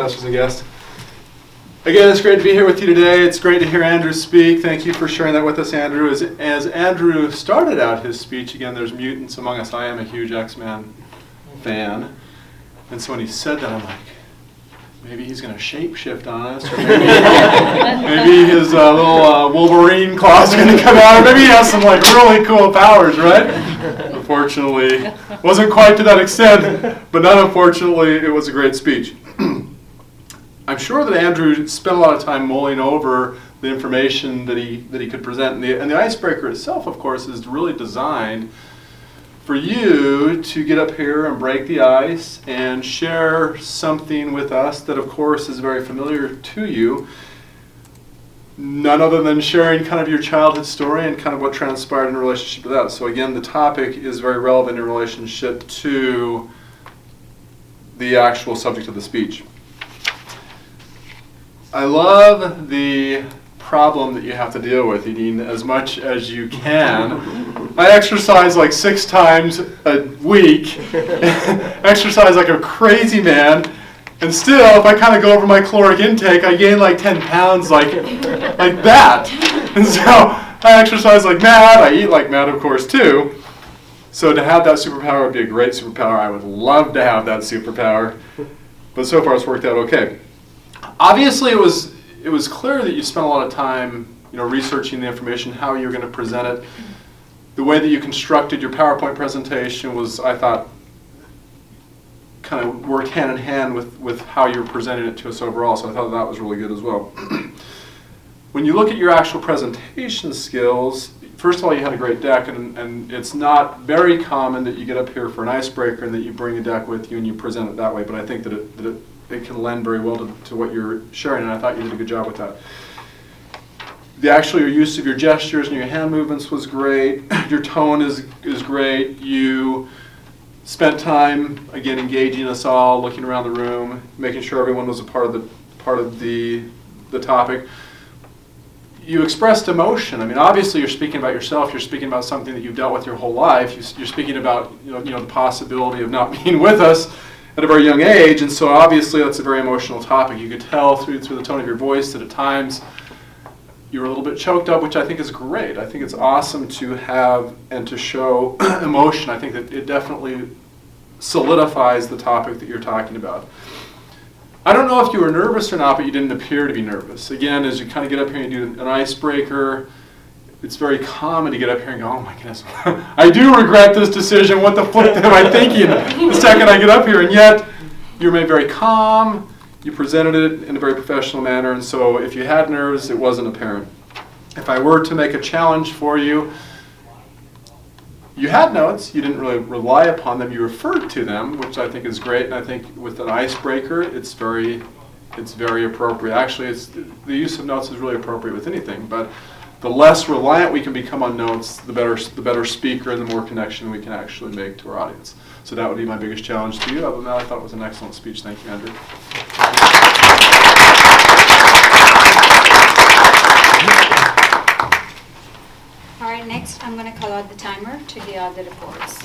professors and guests. Again, it's great to be here with you today. It's great to hear Andrew speak. Thank you for sharing that with us, Andrew. As Andrew started out his speech, again, there's mutants among us. I am a huge X-Men fan. And so when he said that, I'm like, maybe he's going to shapeshift on us, or maybe his little Wolverine claws are going to come out, or maybe he has some like really cool powers, right? Unfortunately, wasn't quite to that extent, but not unfortunately, it was a great speech. I'm sure that Andrew spent a lot of time mulling over the information that he could present, and the icebreaker itself, of course, is really designed for you to get up here and break the ice and share something with us that, of course, is very familiar to you. None other than sharing kind of your childhood story and kind of what transpired in relationship to that. So again, the topic is very relevant in relationship to the actual subject of the speech. I love the problem that you have to deal with eating as much as you can. I exercise like 6 times a week, exercise like a crazy man, and still, if I kind of go over my caloric intake, I gain like 10 pounds like that. And so I exercise like mad, I eat like mad, of course, too. So to have that superpower would be a great superpower. I would love to have that superpower, but so far it's worked out okay. Obviously, it was clear that you spent a lot of time, researching the information, how you're going to present it. The way that you constructed your PowerPoint presentation was, I thought, kind of worked hand in hand with how you're presenting it to us overall. So I thought that was really good as well. When you look at your actual presentation skills, first of all, you had a great deck, and it's not very common that you get up here for an icebreaker and that you bring a deck with you and you present it that way. But I think that it can lend very well to what you're sharing, and I thought you did a good job with that. Your use of your gestures and your hand movements was great. Your tone is great. You spent time, again, engaging us all, looking around the room, making sure everyone was a part of the topic. You expressed emotion. I mean, obviously, you're speaking about yourself. You're speaking about something that you've dealt with your whole life. You're speaking about the possibility of not being with us at a very young age, and so obviously that's a very emotional topic. You could tell through the tone of your voice that at times you were a little bit choked up, which I think is great. I think it's awesome to have and to show emotion. I think that it definitely solidifies the topic that you're talking about. I don't know if you were nervous or not, but you didn't appear to be nervous. Again, as you kind of get up here and do an icebreaker, it's very common to get up here and go, oh my goodness, I do regret this decision. What the flip am I thinking the second I get up here? And yet, you remained very calm. You presented it in a very professional manner. And so if you had nerves, it wasn't apparent. If I were to make a challenge for you, you had notes. You didn't really rely upon them. You referred to them, which I think is great. And I think with an icebreaker, it's very appropriate. Actually, the use of notes is really appropriate with anything. But the less reliant we can become on notes, the better speaker and the more connection we can actually make to our audience. So that would be my biggest challenge to you. Other than that, I thought it was an excellent speech. Thank you, Andrew. All right, next I'm going to call out the timer to hear all the reports.